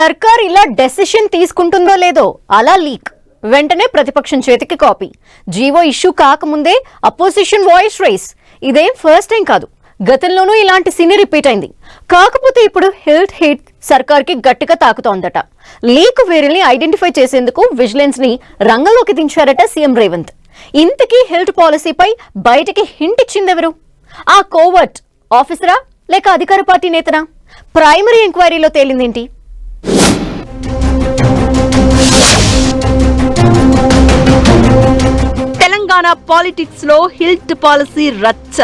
సర్కార్ ఇలా డెసిషన్ తీసుకుంటుందో లేదో అలా లీక్ వెంటనే ప్రతిపక్షం చేతికి కాపీ జీవో ఇష్యూ కాకముందే అపోజిషన్ వాయిస్ రైస్ ఇదేం ఫస్ట్ టైం కాదు గతంలోనూ ఇలాంటి సీన్ రిపీట్ అయింది కాకపోతే ఇప్పుడు హెల్త్ హిట్ సర్కార్ కి గట్టిగా తాకుతోందట లీక్ వేరిల్ని ఐడెంటిఫై చేసేందుకు విజిలెన్స్ ని రంగంలోకి దించారట సీఎం రేవంత్ ఇంతకీ హెల్త్ పాలసీపై బయటికి హింట్ ఇచ్చిందెవరు ఆ కోవర్ట్ ఆఫీసరా లేక అధికార పార్టీ నేతనా ప్రైమరీ ఎంక్వైరీలో తేలిందేంటి తెలంగాణ పాలిటిక్స్ లో హిల్ట్ పాలసీ రచ్చ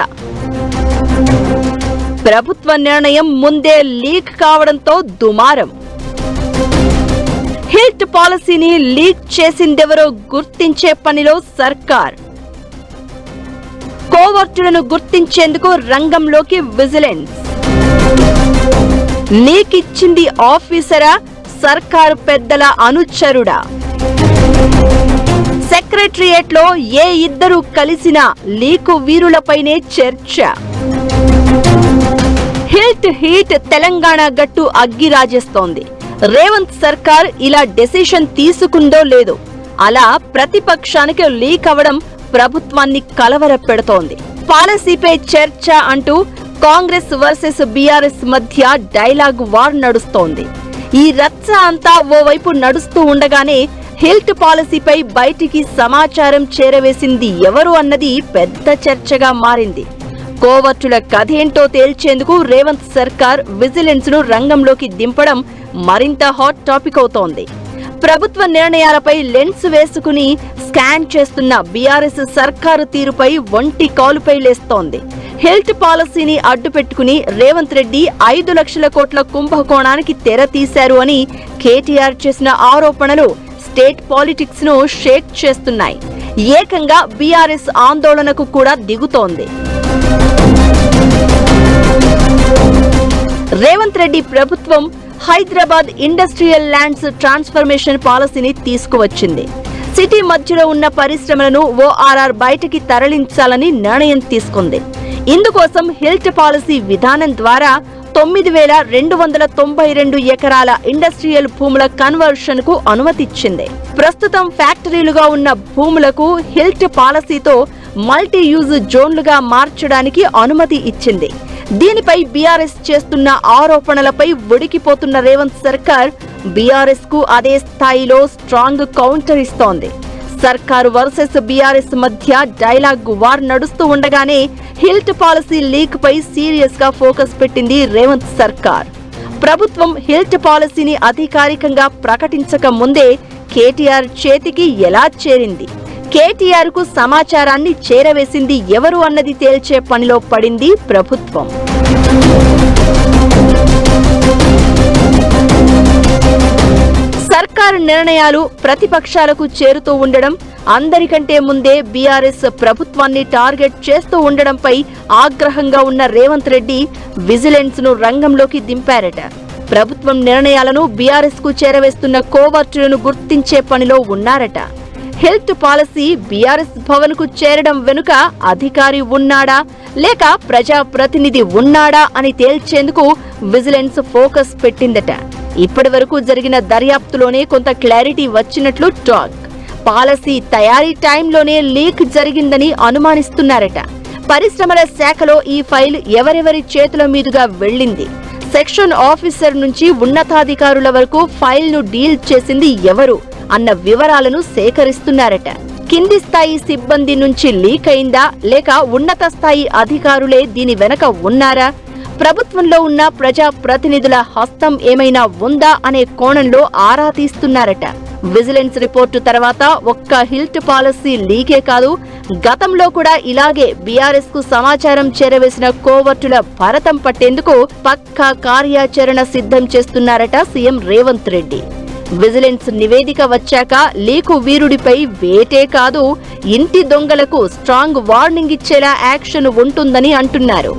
ప్రభుత్వ నిర్ణయం ముందే లీక్ కావడంతో దుమారం హిల్ట్ పాలసీని లీక్ చేసిందెవరో గుర్తించే పనిలో సర్కార్ కోవర్టులను గుర్తించేందుకు రంగంలోకి విజిలెన్స్ లీక్ ఇచ్చింది ఆఫీసరా సర్కారు పెద్దల అనుచరుడా సెక్రటరియేట్ లో ఏ ఇద్దరు కలిసినా లీకు వీరులపైనే చర్చ హిల్ట్ హీట్ తెలంగాణ గట్టు అగ్గి రాజేస్తోంది రేవంత్ సర్కార్ ఇలా డెసిషన్ తీసుకుందో లేదో అలా ప్రతిపక్షానికి లీక్ అవడం ప్రభుత్వాన్ని కలవర పెడుతోంది పాలసీపై చర్చ అంటూ కాంగ్రెస్ వర్సెస్ బీఆర్ఎస్ మధ్య డైలాగ్ వార్ నడుస్తోంది ఈ రచ్చ అంతా ఓవైపు నడుస్తూ ఉండగానే హిల్ట్ పాలసీపై బయటికి సమాచారం చేరవేసింది ఎవరు అన్నది పెద్ద చర్చగా మారింది కోవర్టుల కథేంటో తేల్చేందుకు రేవంత్ సర్కార్ విజిలెన్స్ ను రంగంలోకి దింపడం మరింత హాట్ టాపిక్ అవుతోంది ప్రభుత్వ నిర్ణయాలపై లెన్స్ వేసుకుని స్కాన్ చేస్తున్న బీఆర్ఎస్ సర్కారు తీరుపై ఒంటి కాలుపై లేస్తోంది హెల్త్ పాలసీని అడ్డుపెట్టుకుని రేవంత్ రెడ్డి 5 లక్షల కోట్ల కుంభకోణానికి తెర తీశారు అని కేటీఆర్ చేసిన ఆరోపణలు స్టేట్ పాలిటిక్స్ ను షేక్ చేస్తున్నాయి ఏకంగా బీఆర్ఎస్ ఆందోళనకు కూడా దిగుతోంది రేవంత్ రెడ్డి ప్రభుత్వం హైదరాబాద్ ఇండస్ట్రియల్ ల్యాండ్స్ ట్రాన్స్ఫర్మేషన్ పాలసీని తీసుకువచ్చింది సిటీ మధ్యలో ఉన్న పరిశ్రమలను ఓఆర్ఆర్ బయటికి తరలించాలని నిర్ణయం తీసుకుంది ఇందుకోసం హిల్ట్ పాలసీ విధానం ద్వారా 9,292 ఎకరాల ఇండస్ట్రియల్ భూముల కన్వర్షన్ కు అనుమతిచ్చింది ప్రస్తుతం ఫ్యాక్టరీలుగా ఉన్న భూములకు హిల్ట్ పాలసీతో మల్టీ యూజ్ జోన్లుగా మార్చడానికి అనుమతి ఇచ్చింది దీనిపై బీఆర్ఎస్ చేస్తున్న ఆరోపణలపై ఉడికిపోతున్న రేవంత్ సర్కార్ బీఆర్ఎస్ కు అదే స్థాయిలో స్ట్రాంగ్ కౌంటర్ ఇస్తోంది సర్కారు వర్సెస్ బీఆర్ఎస్ మధ్య డైలాగ్ వార్ నడుస్తూ ఉండగానే హిల్ట్ పాలసీ లీక్ పై సీరియస్ గా ఫోకస్ పెట్టింది రేవంత్ సర్కార్ ప్రభుత్వం హిల్ట్ పాలసీని అధికారికంగా ప్రకటించక ముందే కేటీఆర్ చేతికి ఎలా చేరింది కేటీఆర్ కు సమాచారాన్ని చేరవేసింది ఎవరు అన్నది తేల్చే పనిలో పడింది ప్రభుత్వం సర్కారు నిర్ణయాలు ప్రతిపక్షాలకు చేరుతూ ఉండడం అందరికంటే ముందే బీఆర్ఎస్ ప్రభుత్వాన్ని టార్గెట్ చేస్తూ ఉండడంపై ఆగ్రహంగా ఉన్న రేవంత్ రెడ్డి విజిలెన్స్ ను రంగంలోకి దింపారట ప్రభుత్వం నిర్ణయాలను బీఆర్ఎస్ కు చేరవేస్తున్న కోవర్టులను గుర్తించే పనిలో ఉన్నారట హెల్త్ పాలసీ బీఆర్ఎస్ భవన్ కు చేరడం వెనుక అధికారి ఉన్నాడా లేక ప్రజాప్రతినిధి ఉన్నాడా అని తేల్చేందుకు విజిలెన్స్ ఫోకస్ పెట్టిందట ఇప్పటి వరకు జరిగిన దర్యాప్తులోనే కొంత క్లారిటీ వచ్చినట్లు టాక్ పాలసీ తయారీ టైంలోనే లీక్ జరిగిందని అనుమానిస్తున్నారట పరిశ్రమల శాఖలో ఈ ఫైల్ ఎవరెవరి చేతుల మీదుగా వెళ్లింది సెక్షన్ ఆఫీసర్ నుంచి ఉన్నతాధికారుల వరకు ఫైల్ ను డీల్ చేసింది ఎవరు అన్న వివరాలను సేకరిస్తున్నారట కింది స్థాయి సిబ్బంది నుంచి లీక్ అయిందా లేక ఉన్నత స్థాయి అధికారులే దీని వెనక ఉన్నారా ప్రభుత్వంలో ఉన్న ప్రజా ప్రతినిధుల హస్తం ఏమైనా ఉందా అనే కోణంలో ఆరా తీస్తున్నారట విజిలెన్స్ రిపోర్టు తర్వాత ఒక్క హిల్ట్ పాలసీ లీకే కాదు గతంలో కూడా ఇలాగే బీఆర్ఎస్ కు సమాచారం చేరవేసిన కోవర్టుల భరతం పట్టేందుకు పక్కా కార్యాచరణ సిద్ధం చేస్తున్నారట సీఎం రేవంత్ రెడ్డి విజిలెన్స్ నివేదిక వచ్చాక లీకు వీరుడిపై వేటే కాదు ఇంటి దొంగలకు స్ట్రాంగ్ వార్నింగ్ ఇచ్చేలా యాక్షన్ ఉంటుందని అంటున్నారు